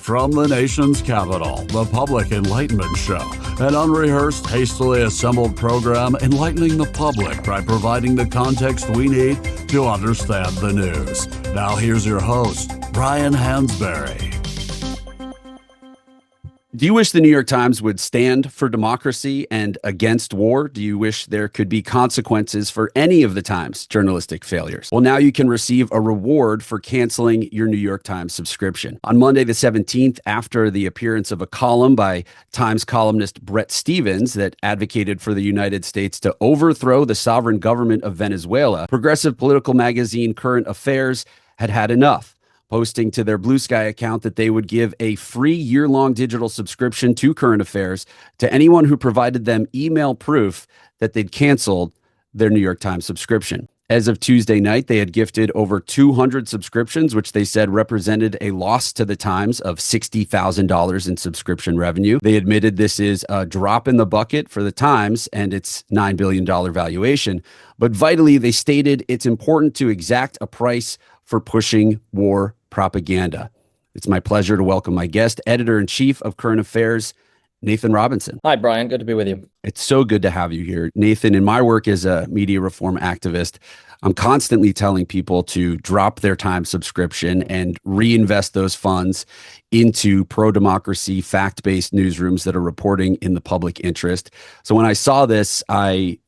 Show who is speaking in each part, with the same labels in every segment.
Speaker 1: From the nation's capital, the Public Enlightenment Show, an unrehearsed, hastily assembled program enlightening the public by providing the context we need to understand the news. Now here's your host, Brian Hansberry.
Speaker 2: Do you wish the New York Times would stand for democracy and against war? Do you wish there could be consequences for any of the Times' journalistic failures? Well, now you can receive a reward for canceling your New York Times subscription. On Monday the 17th, after the appearance of a column by Times columnist Bret that advocated for the United States to overthrow the sovereign government of Venezuela, progressive political magazine Current Affairs had had enough, posting to their Bluesky account that they would give a free year-long digital subscription to Current Affairs to anyone who provided them email proof that they'd canceled their New York Times subscription. As of Tuesday night, they had gifted over 200 subscriptions, which they said represented a loss to the Times of $60,000 in subscription revenue. They admitted this is a drop in the bucket for the Times and its $9 billion valuation. But vitally, they stated it's important to exact a price for pushing war propaganda. It's my pleasure to welcome my guest, editor-in-chief of Current Affairs, Nathan Robinson.
Speaker 3: Hi, Brian. Good to be with you.
Speaker 2: It's so good to have you here. Nathan, in my work as a media reform activist, I'm constantly telling people to drop their Times subscription and reinvest those funds into pro-democracy, fact-based newsrooms that are reporting in the public interest. So when I saw this, I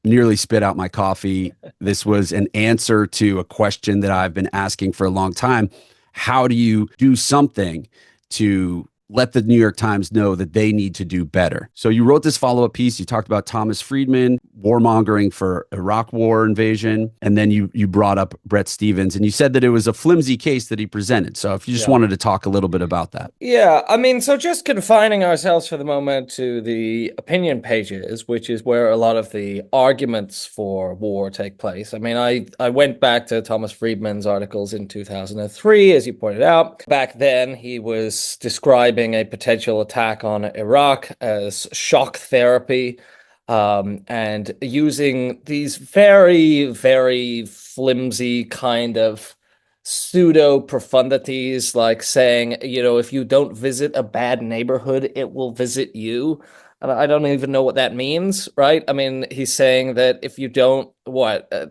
Speaker 2: nearly spit out my coffee. This was an answer to a question that I've been asking for a long time. How do you do something to let the New York Times know that they need to do better? So you wrote this follow-up piece. You talked about Thomas Friedman, warmongering for Iraq war invasion, and then you brought up Bret Stephens, and you said that it was a flimsy case that he presented. So if you just wanted to talk a little bit about that.
Speaker 3: Yeah, I mean, so just confining ourselves for the moment to the opinion pages, which is where a lot of the arguments for war take place. I mean, I went back to Thomas Friedman's articles in 2003, as you pointed out. Back then, he was describing a potential attack on Iraq as shock therapy, and using these very, very flimsy kind of pseudo profundities, like saying, you know, if you don't visit a bad neighborhood, it will visit you. And I don't even know what that means, right? I mean, he's saying that if you don't,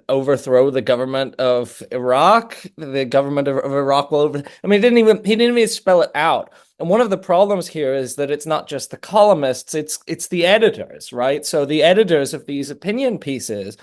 Speaker 3: overthrow the government of Iraq, the government of Iraq will I mean, he didn't even spell it out. And one of the problems here is that it's not just the columnists, it's the editors, right? So the editors of these opinion pieces,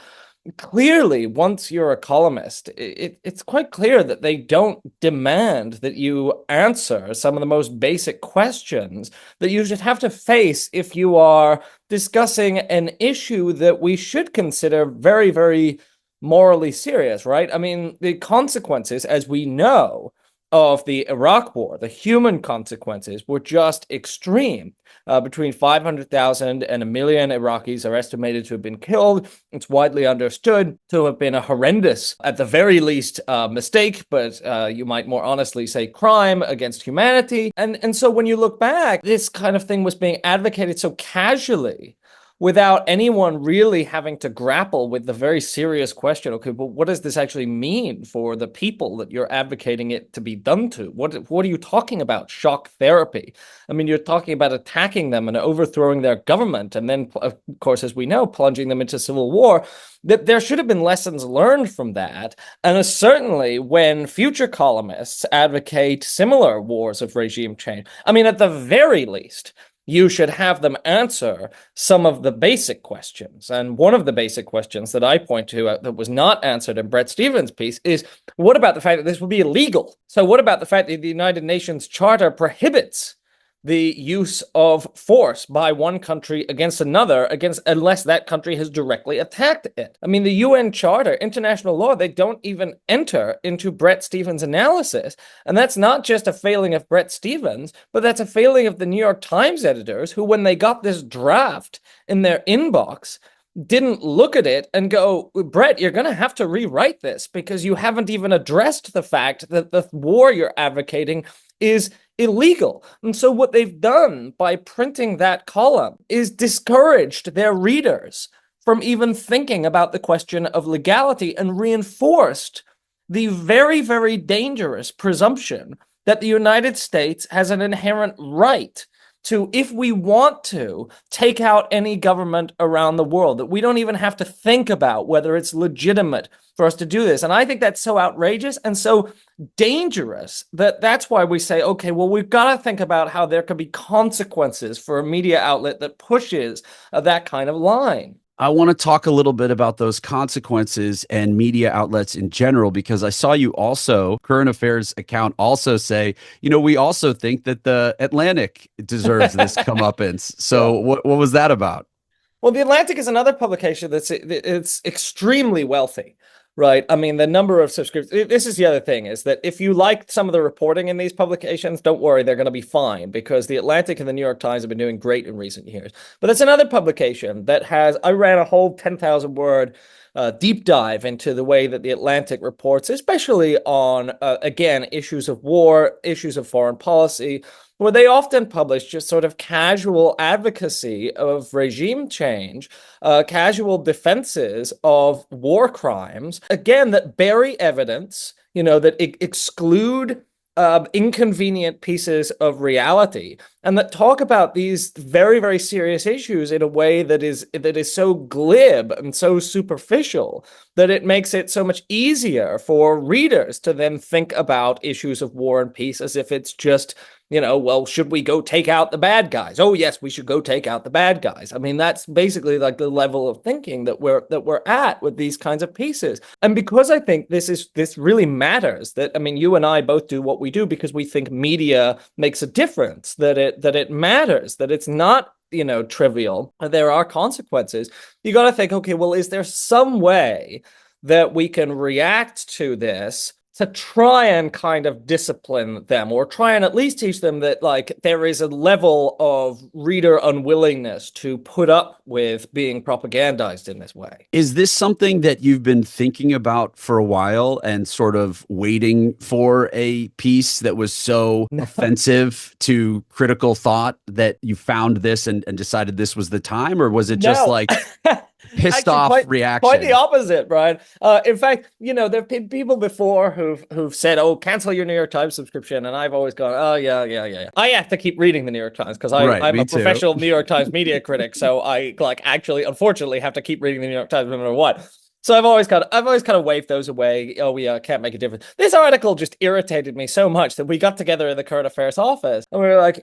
Speaker 3: clearly, once you're a columnist, it's quite clear that they don't demand that you answer some of the most basic questions that you should have to face if you are discussing an issue that we should consider very, very morally serious, right? I mean, the consequences, as we know, of the Iraq war, the human consequences were just extreme. Between 500,000 and 1 million Iraqis are estimated to have been killed. It's widely understood to have been a horrendous, at the very least, mistake, but you might more honestly say crime against humanity. And so when you look back, this kind of thing was being advocated so casually, without anyone really having to grapple with the very serious question, okay, well, what does this actually mean for the people that you're advocating it to be done to? What are you talking about? Shock therapy. I mean, you're talking about attacking them and overthrowing their government, and then, of course, as we know, plunging them into civil war. That there should have been lessons learned from that. And certainly when future columnists advocate similar wars of regime change, I mean, at the very least, you should have them answer some of the basic questions. And one of the basic questions that I point to that was not answered in Bret Stephens' piece is, what about the fact that this would be illegal? So what about the fact that the United Nations Charter prohibits the use of force by one country against another, unless that country has directly attacked it? I mean, the UN Charter, international law, they don't even enter into Bret Stephens' analysis. And that's not just a failing of Bret Stephens, but that's a failing of the New York Times editors who, when they got this draft in their inbox, didn't look at it and go, Bret, you're going to have to rewrite this because you haven't even addressed the fact that the war you're advocating is illegal. And so what they've done by printing that column is discouraged their readers from even thinking about the question of legality and reinforced the very, very dangerous presumption that the United States has an inherent right to, if we want to, take out any government around the world, that we don't even have to think about whether it's legitimate for us to do this. And I think that's so outrageous and so dangerous that that's why we say, okay, well, we've got to think about how there could be consequences for a media outlet that pushes that kind of line.
Speaker 2: I want to talk a little bit about those consequences and media outlets in general, because I saw you also, current affairs account, also say, we also think that the Atlantic deserves this comeuppance. So what was that about?
Speaker 3: Well, the Atlantic is another publication it's extremely wealthy. Right. I mean, the number of subscriptions. This is the other thing, is that if you like some of the reporting in these publications, don't worry, they're going to be fine, because the Atlantic and the New York Times have been doing great in recent years. But that's another publication that I ran a whole 10,000 word deep dive into the way that the Atlantic reports, especially on, again, issues of war, issues of foreign policy, where they often publish just sort of casual advocacy of regime change, casual defenses of war crimes, again, that bury evidence, that exclude inconvenient pieces of reality, and that talk about these very, very serious issues in a way that is so glib and so superficial that it makes it so much easier for readers to then think about issues of war and peace as if it's just, well, should we go take out the bad guys? Oh, yes, we should go take out the bad guys. I mean, that's basically like the level of thinking that we're at with these kinds of pieces. And because I think this really matters, that, I mean, you and I both do what we do because we think media makes a difference, that it matters, that it's not, trivial. There are consequences. You got to think, okay, well, is there some way that we can react to this to try and kind of discipline them, or try and at least teach them that, like, there is a level of reader unwillingness to put up with being propagandized in this way?
Speaker 2: Is this something that you've been thinking about for a while and sort of waiting for a piece that was so offensive to critical thought that you found this and decided this was the time? Or was it just like pissed off reaction?
Speaker 3: Quite the opposite, Brian. In fact, there have been people before who've said, "Oh, cancel your New York Times subscription," and I've always gone, "Oh, yeah." I have to keep reading the New York Times because I'm a professional New York Times media critic, so I actually, unfortunately, have to keep reading the New York Times no matter what. So I've always kind of waved those away. Oh, we can't make a difference. This article just irritated me so much that we got together in the current affairs office and we were like,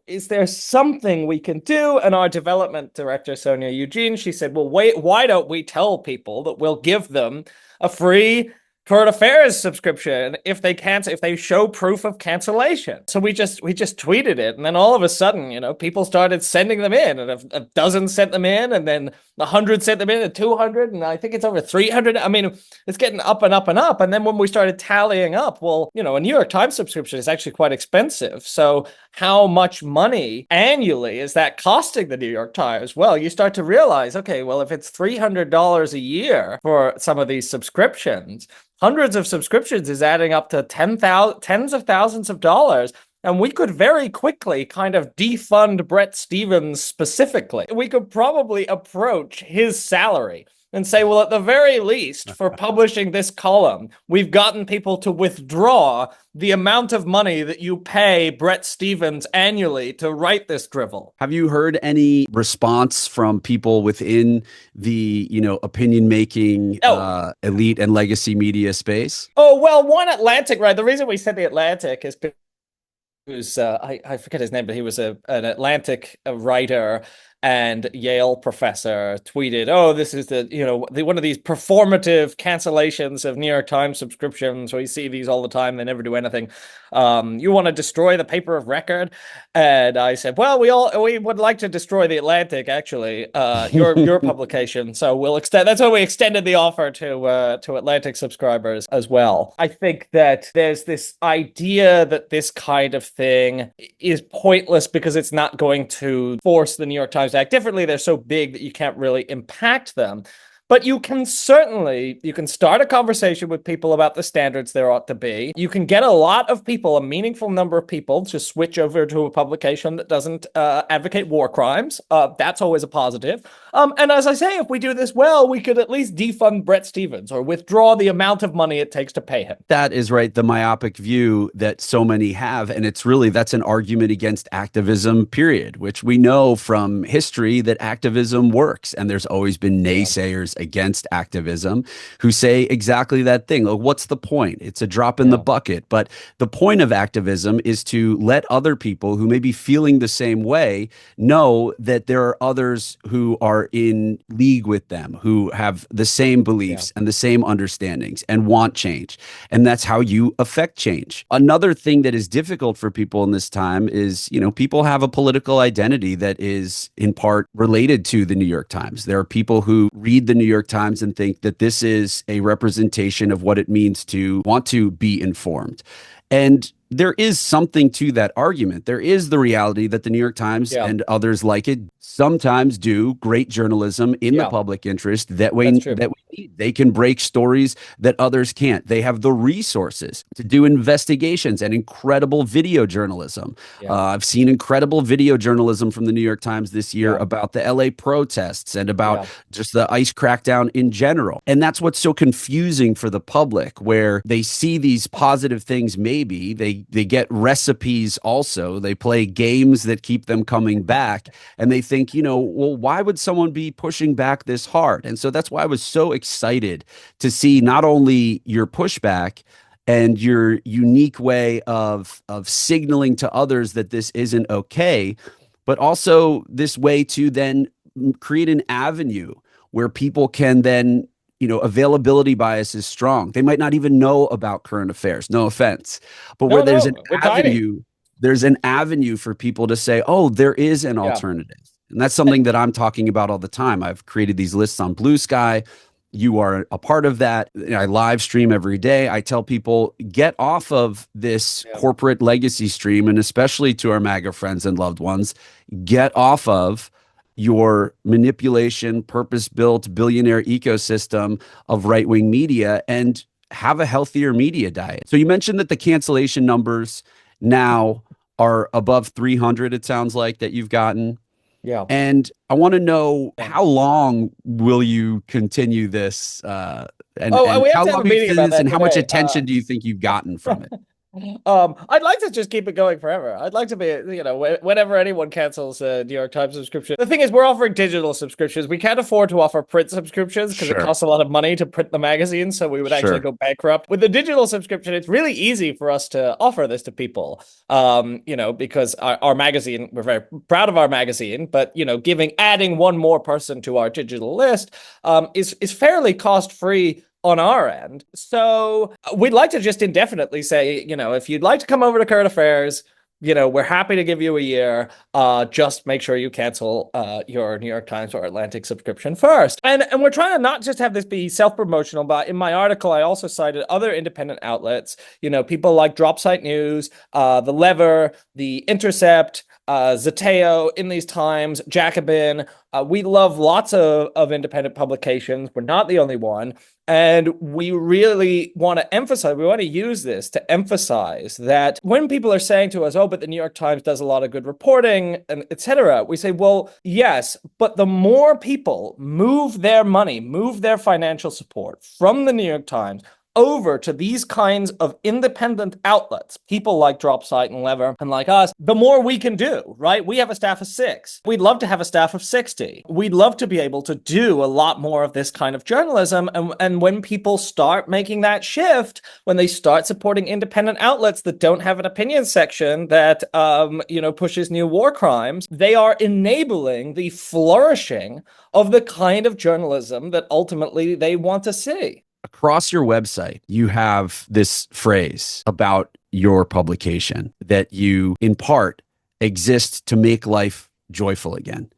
Speaker 3: is there something we can do? And our development director, Sonia Eugene, she said, well, wait, why don't we tell people that we'll give them a free current affairs subscription if they show proof of cancellation? So we just tweeted it, and then all of a sudden, people started sending them in, and a dozen sent them in, and then 100 sent them in, and 200, and I think it's over 300. I mean, it's getting up and up and up. And then when we started tallying up, well, a New York Times subscription is actually quite expensive. So how much money annually is that costing the New York Times? Well, you start to realize, okay, well, if it's $300 a year for some of these subscriptions, hundreds of subscriptions is adding up to tens of thousands of dollars. And we could very quickly kind of defund Bret Stephens specifically. We could probably approach his salary and say, well, at the very least, for publishing this column, we've gotten people to withdraw the amount of money that you pay Bret Stephens annually to write this drivel.
Speaker 2: Have you heard any response from people within the, opinion-making elite and legacy media space?
Speaker 3: Oh, well, one Atlantic, right? The reason we said the Atlantic is because I forget his name, but he was an Atlantic writer and Yale professor, tweeted, "Oh, this is one of these performative cancellations of New York Times subscriptions. We see these all the time. They never do anything. You want to destroy the paper of record?" And I said, "Well, we would like to destroy the Atlantic, actually, your publication. So we'll extend. That's why we extended the offer to Atlantic subscribers as well." I think that there's this idea that this kind of thing is pointless because it's not going to force the New York Times to act differently. They're so big that you can't really impact them. But you can start a conversation with people about the standards there ought to be. You can get a lot of people, a meaningful number of people, to switch over to a publication that doesn't advocate war crimes. That's always a positive. And as I say, if we do this well, we could at least defund Bret Stephens or withdraw the amount of money it takes to pay him.
Speaker 2: That is right. The myopic view that so many have. And that's an argument against activism, period, which we know from history that activism works. And there's always been naysayers against activism who say exactly that thing. Like, what's the point? It's a drop in the bucket. But the point of activism is to let other people who may be feeling the same way know that there are others who are in league with them, who have the same beliefs and the same understandings and want change. And that's how you affect change. Another thing that is difficult for people in this time is, people have a political identity that is in part related to the New York Times. There are people who read the New York Times and think that this is a representation of what it means to want to be informed. And there is something to that argument. There is the reality that the New York Times and others like it sometimes do great journalism in the public interest that we need. They can break stories that others can't. They have the resources to do investigations and incredible video journalism. I've seen incredible video journalism from the New York Times this year about the LA protests and about just the ICE crackdown in general. And that's what's so confusing for the public, where they see these positive things. Maybe they get recipes also. They play games that keep them coming back, and they think, well, why would someone be pushing back this hard? And so that's why I was so excited to see not only your pushback and your unique way of signaling to others that this isn't okay, but also this way to then create an avenue where people can then, availability bias is strong. They might not even know about current affairs, no offense, but where there's an avenue for people to say, oh, there is an alternative. And that's something that I'm talking about all the time. I've created these lists on Bluesky. You are a part of that. I live stream every day. I tell people, get off of this corporate legacy stream, and especially to our MAGA friends and loved ones, get off of your manipulation, purpose-built billionaire ecosystem of right-wing media and have a healthier media diet. So you mentioned that the cancellation numbers now are above 300, it sounds like, that you've gotten.
Speaker 3: Yeah.
Speaker 2: And I want to know, how long will you continue this? And how long have you done this, and how much attention do you think you've gotten from it?
Speaker 3: I'd like to just keep it going forever. I'd like to be, whenever anyone cancels a New York Times subscription. The thing is, we're offering digital subscriptions. We can't afford to offer print subscriptions because it costs a lot of money to print the magazine, so we would actually go bankrupt. With the digital subscription, it's really easy for us to offer this to people, because our magazine, we're very proud of our magazine, but, adding one more person to our digital list is fairly cost-free on our end. So we'd like to just indefinitely say, if you'd like to come over to Current Affairs, we're happy to give you a year. Just make sure you cancel your New York Times or Atlantic subscription first. And we're trying to not just have this be self-promotional, but in my article, I also cited other independent outlets, people like Dropsite News, The Lever, The Intercept, Zateo, In These Times, Jacobin. We love lots of independent publications. We're not the only one. And we really want to use this to emphasize that when people are saying to us, oh, but the New York Times does a lot of good reporting, and et cetera, we say, well, yes, but the more people move their money, move their financial support from the New York Times over to these kinds of independent outlets, people like Dropsite and Lever and like us, the more we can do, right? We have a staff of 6. We'd love to have a staff of 60. We'd love to be able to do a lot more of this kind of journalism. And when people start making that shift, when they start supporting independent outlets that don't have an opinion section that, pushes new war crimes, they are enabling the flourishing of the kind of journalism that ultimately they want to see.
Speaker 2: Across your website, you have this phrase about your publication that you, in part, exist to make life joyful again.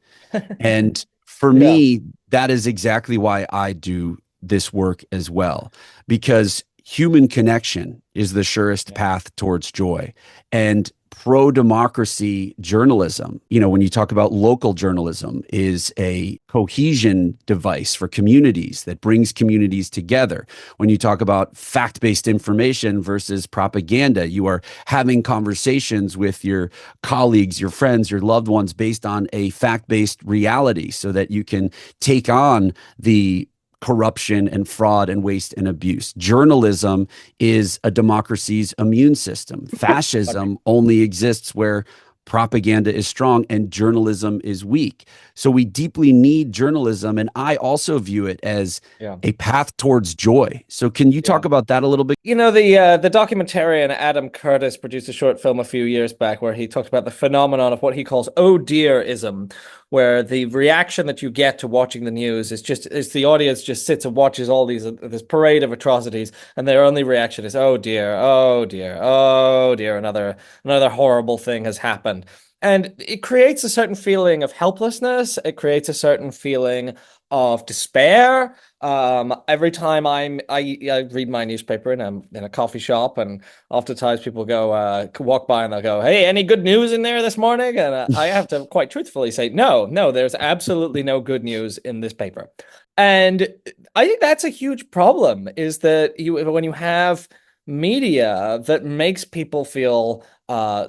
Speaker 2: And for me, that is exactly why I do this work as well, because human connection is the surest path towards joy. And pro-democracy journalism, when you talk about local journalism, is a cohesion device for communities that brings communities together. When you talk about fact-based information versus propaganda, you are having conversations with your colleagues, your friends, your loved ones based on a fact-based reality so that you can take on the corruption and fraud and waste and abuse. Journalism is a democracy's immune system. Fascism only exists where propaganda is strong and journalism is weak. So we deeply need journalism, and I also view it as a path towards joy. So can you talk about that a little bit?
Speaker 3: The documentarian Adam Curtis produced a short film a few years back where he talked about the phenomenon of what he calls "oh dear"ism, where the reaction that you get to watching the news is the audience just sits and watches all this parade of atrocities, and their only reaction is "oh dear, oh dear, oh dear, another horrible thing has happened." And it creates a certain feeling of helplessness. It creates a certain feeling of despair. Every time I read my newspaper and I'm in a coffee shop, and oftentimes people walk by and they'll go, "Hey, any good news in there this morning?" And I have to quite truthfully say, no, there's absolutely no good news in this paper. And I think that's a huge problem, is that when you have media that makes people feel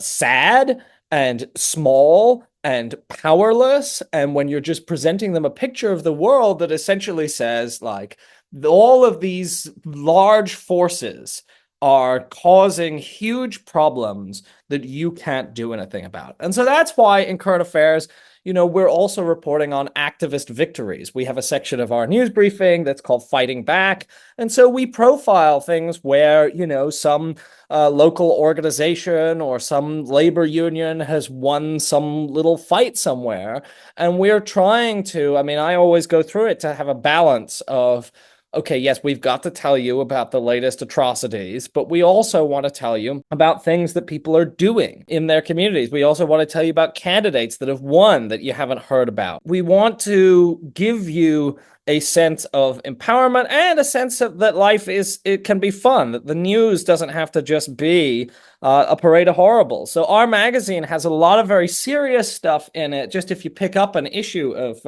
Speaker 3: sad and small and powerless, and when you're just presenting them a picture of the world that essentially says, like, all of these large forces are causing huge problems that you can't do anything about. And so that's why in current affairs, we're also reporting on activist victories. We have a section of our news briefing that's called Fighting Back. And so we profile things where, some local organization or some labor union has won some little fight somewhere. And we're trying to, I always go through it to have a balance of, okay, yes, we've got to tell you about the latest atrocities, but we also want to tell you about things that people are doing in their communities. We also want to tell you about candidates that have won that you haven't heard about. We want to give you a sense of empowerment and a sense of that life it can be fun, that the news doesn't have to just be a parade of horribles. So our magazine has a lot of very serious stuff in it. Just if you pick up an issue of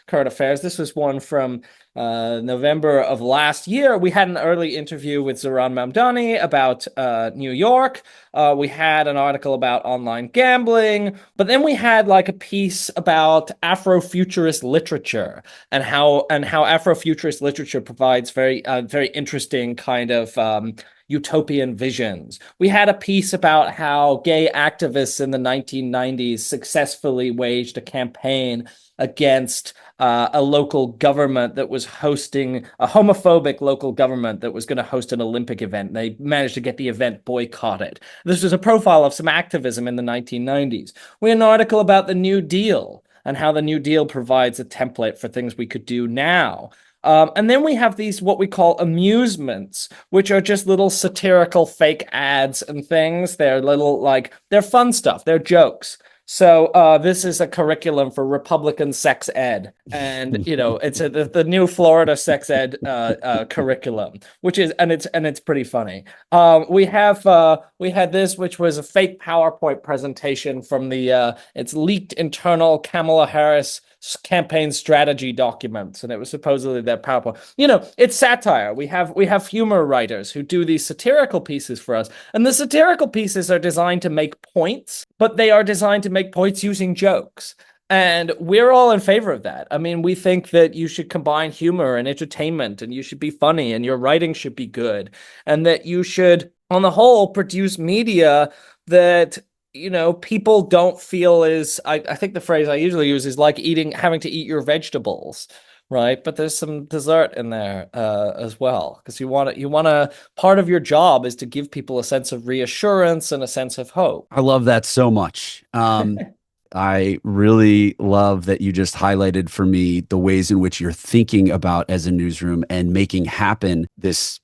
Speaker 3: Current Affairs, this was one from November of last year. We had an early interview with Zoran Mamdani about New York. We had an article about online gambling, but then we had like a piece about Afrofuturist literature and how Afrofuturist literature provides very interesting kind of utopian visions. We had a piece about how gay activists in the 1990s successfully waged a campaign against a local government that was hosting a homophobic local government that was going to host an Olympic event. They managed to get the event boycotted. This was a profile of some activism in the 1990s. We had an article about the New Deal and how the New Deal provides a template for things we could do now. And then we have these, what we call amusements, which are just little satirical fake ads and things. They're they're fun stuff. They're jokes. So this is a curriculum for Republican sex ed, and it's the new Florida sex ed curriculum, which is and it's pretty funny. We had this, which was a fake PowerPoint presentation from its leaked internal Kamala Harris campaign strategy documents, and it was supposedly their PowerPoint. It's satire. We have humor writers who do these satirical pieces for us, and the satirical pieces are designed to make points, but they are designed to make points using jokes. And we're all in favor of that. We think that you should combine humor and entertainment, and you should be funny, and your writing should be good, and that you should, on the whole, produce media that people don't feel is, I think the phrase I usually use is like having to eat your vegetables, right? But there's some dessert in there as well, because you want to, part of your job is to give people a sense of reassurance and a sense of hope.
Speaker 2: I love that so much. I really love that you just highlighted for me the ways in which you're thinking about as a newsroom and making happen this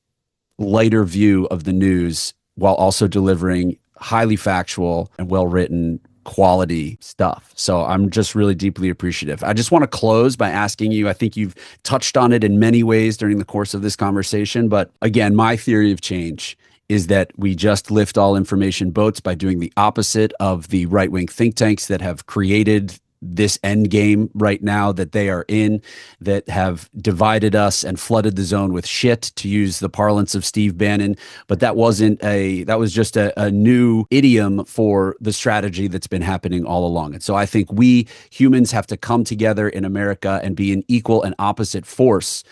Speaker 2: lighter view of the news while also delivering highly factual and well-written quality stuff. So I'm just really deeply appreciative. I just want to close by asking you, I think you've touched on it in many ways during the course of this conversation, but again, my theory of change is that we just lift all information boats by doing the opposite of the right-wing think tanks that have created this end game right now that they are in, that have divided us and flooded the zone with shit, to use the parlance of Steve Bannon. But that was just a new idiom for the strategy that's been happening all along. And so I think we humans have to come together in America and be an equal and opposite force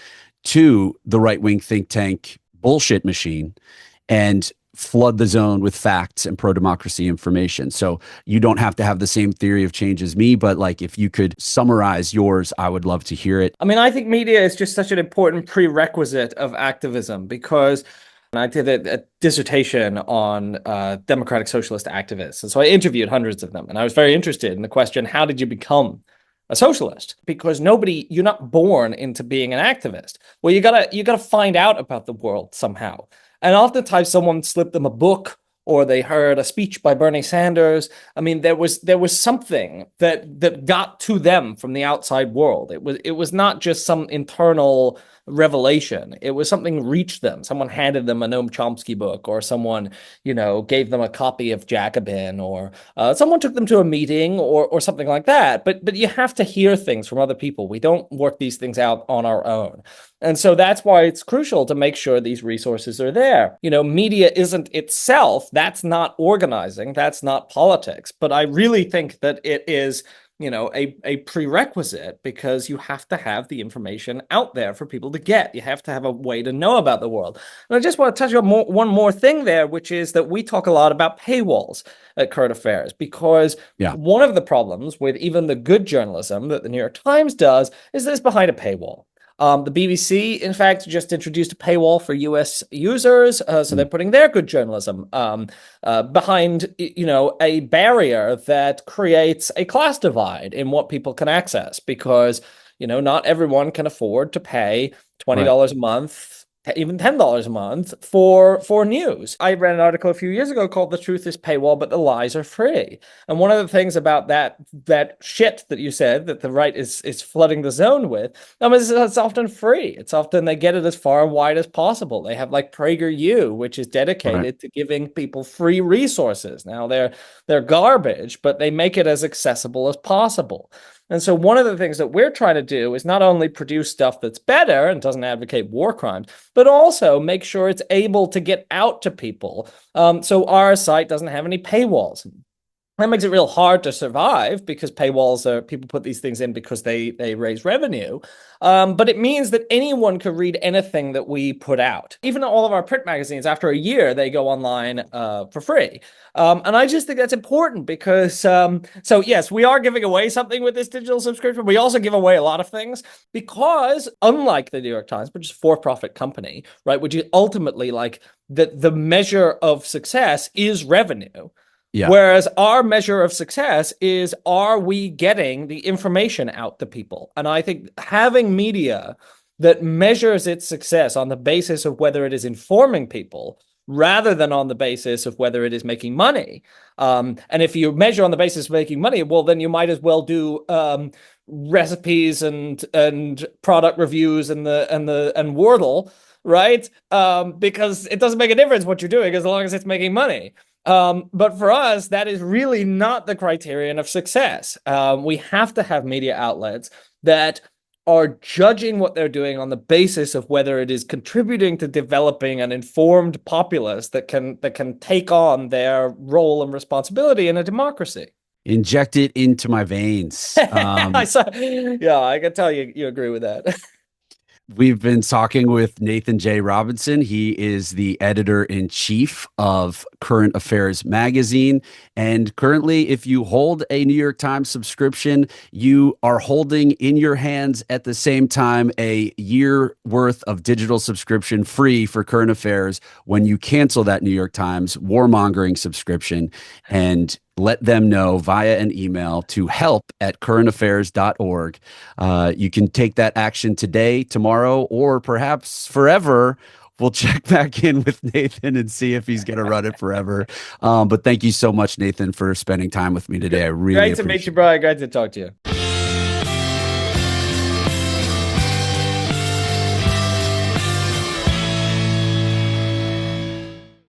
Speaker 2: to the right-wing think tank bullshit machine, and flood the zone with facts and pro-democracy information. So you don't have to have the same theory of change as me, but like, if you could summarize yours, I would love to hear it.
Speaker 3: I mean, I think media is just such an important prerequisite of activism, because I did a dissertation on democratic socialist activists. And so I interviewed hundreds of them, and I was very interested in the question, how did you become a socialist? Because you're not born into being an activist. Well, you gotta find out about the world somehow. And oftentimes someone slipped them a book, or they heard a speech by Bernie Sanders. I mean, there was something that got to them from the outside world. It was not just some internal revelation. It was something reached them. Someone handed them a Noam Chomsky book, or someone, gave them a copy of Jacobin, or someone took them to a meeting, or something like that. But you have to hear things from other people. We don't work these things out on our own. And so that's why it's crucial to make sure these resources are there. Media isn't itself, that's not organizing, that's not politics. But I really think that it is, a prerequisite, because you have to have the information out there for people to get. You have to have a way to know about the world. And I just want to touch on one more thing there, which is that we talk a lot about paywalls at Current Affairs, because one of the problems with even the good journalism that the New York Times does is that it's behind a paywall. The BBC, in fact, just introduced a paywall for US users, so they're putting their good journalism behind, a barrier that creates a class divide in what people can access, because, not everyone can afford to pay $20 a month, even $10 a month for news. I read an article a few years ago called "The Truth is Paywall, but the Lies are Free." And one of the things about that shit that you said that the right is flooding the zone with, it's often free. It's often, they get it as far and wide as possible. They have like PragerU, which is dedicated to giving people free resources. Now they're garbage, but they make it as accessible as possible. And so one of the things that we're trying to do is not only produce stuff that's better and doesn't advocate war crimes, but also make sure it's able to get out to people. So our site doesn't have any paywalls. That makes it real hard to survive, because paywalls people put these things in because they raise revenue. But it means that anyone can read anything that we put out. Even all of our print magazines, after a year, they go online for free. And I just think that's important, because, so yes, we are giving away something with this digital subscription. We also give away a lot of things, because unlike the New York Times, which is a for-profit company, right, which is ultimately like the measure of success is revenue. Yeah. Whereas our measure of success is, are we getting the information out to people? And I think having media that measures its success on the basis of whether it is informing people rather than on the basis of whether it is making money. And if you measure on the basis of making money, well, then you might as well do recipes and product reviews and Wordle, right? Because it doesn't make a difference what you're doing as long as it's making money. But for us, that is really not the criterion of success. We have to have media outlets that are judging what they're doing on the basis of whether it is contributing to developing an informed populace that can take on their role and responsibility in a democracy.
Speaker 2: Inject it into my veins.
Speaker 3: I can tell you agree with that.
Speaker 2: We've been talking with Nathan J. Robinson. He is the editor-in-chief of Current Affairs magazine. And currently, if you hold a New York Times subscription, you are holding in your hands at the same time a year worth of digital subscription free for Current Affairs when you cancel that New York Times warmongering subscription. And let them know via an email to help@currentaffairs.org. You can take that action today, tomorrow, or perhaps forever. We'll check back in with Nathan and see if he's going to run it forever. But thank you so much, Nathan, for spending time with me today. I really appreciate it.
Speaker 3: Great to meet you, Brian. Great to talk to you.